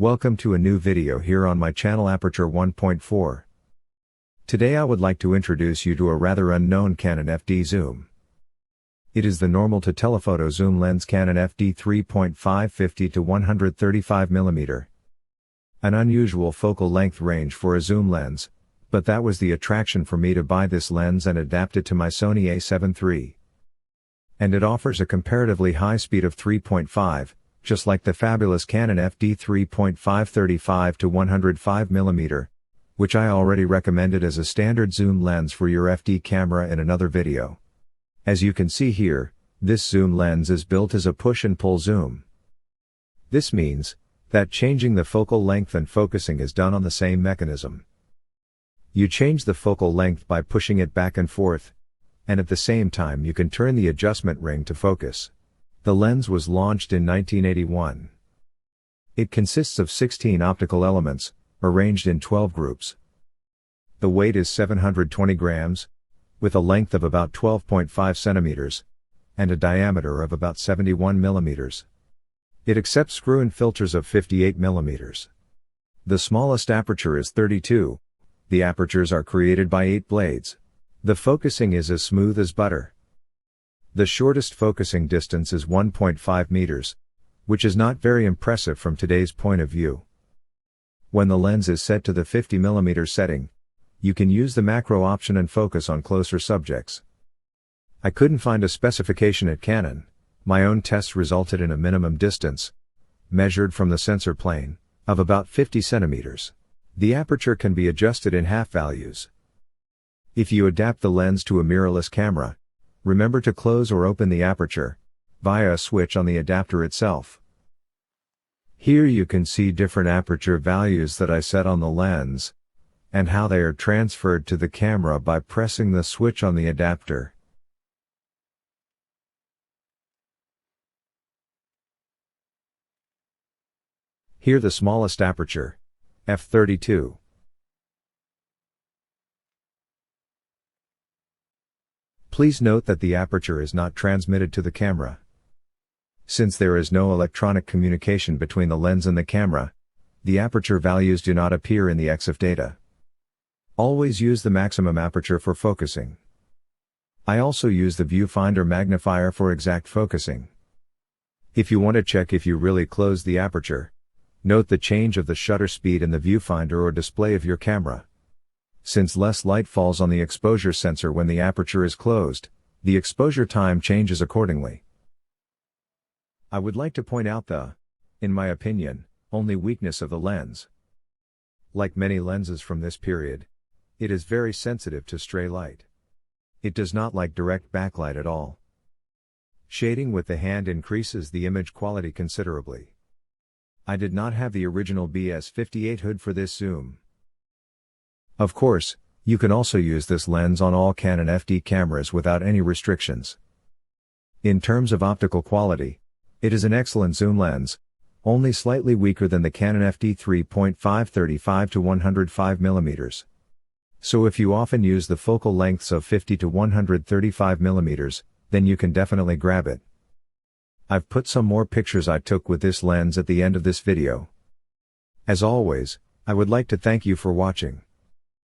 Welcome to a new video here on my channel Aperture 1.4. Today I would like to introduce you to a rather unknown Canon FD zoom. It is the normal to telephoto zoom lens Canon FD 3.5 50 to 135 mm. An unusual focal length range for a zoom lens, but that was the attraction for me to buy this lens and adapt it to my Sony a7 III. And it offers a comparatively high speed of 3.5, just like the fabulous Canon FD 3.5 35 to 105 mm, which I already recommended as a standard zoom lens for your FD camera in another video. As you can see here, this zoom lens is built as a push and pull zoom. This means that changing the focal length and focusing is done on the same mechanism. You change the focal length by pushing it back and forth, and at the same time you can turn the adjustment ring to focus. The lens was launched in 1981. It consists of 16 optical elements, arranged in 12 groups. The weight is 720 grams, with a length of about 12.5 centimeters, and a diameter of about 71 millimeters. It accepts screw-in filters of 58 millimeters. The smallest aperture is 32. The apertures are created by 8 blades. The focusing is as smooth as butter. The shortest focusing distance is 1.5 meters, which is not very impressive from today's point of view. When the lens is set to the 50 mm setting, you can use the macro option and focus on closer subjects. I couldn't find a specification at Canon. My own tests resulted in a minimum distance, measured from the sensor plane, of about 50 centimeters. The aperture can be adjusted in half values. If you adapt the lens to a mirrorless camera, remember to close or open the aperture via a switch on the adapter itself. Here you can see different aperture values that I set on the lens, and how they are transferred to the camera by pressing the switch on the adapter. Here the smallest aperture, f32. Please note that the aperture is not transmitted to the camera. Since there is no electronic communication between the lens and the camera, the aperture values do not appear in the EXIF data. Always use the maximum aperture for focusing. I also use the viewfinder magnifier for exact focusing. If you want to check if you really close the aperture, note the change of the shutter speed in the viewfinder or display of your camera. Since less light falls on the exposure sensor when the aperture is closed, the exposure time changes accordingly. I would like to point out the, in my opinion, only weakness of the lens. Like many lenses from this period, it is very sensitive to stray light. It does not like direct backlight at all. Shading with the hand increases the image quality considerably. I did not have the original BS58 hood for this zoom. Of course, you can also use this lens on all Canon FD cameras without any restrictions. In terms of optical quality, it is an excellent zoom lens, only slightly weaker than the Canon FD 3.5 35 to 105 mm. So if you often use the focal lengths of 50 to 135 mm, then you can definitely grab it. I've put some more pictures I took with this lens at the end of this video. As always, I would like to thank you for watching.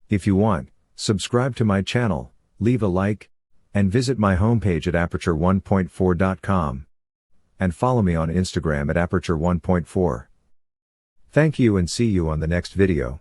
If you want, subscribe to my channel, leave a like, and visit my homepage at apertureonepointfour.com. And follow me on Instagram at aperture1.4. Thank you and see you on the next video.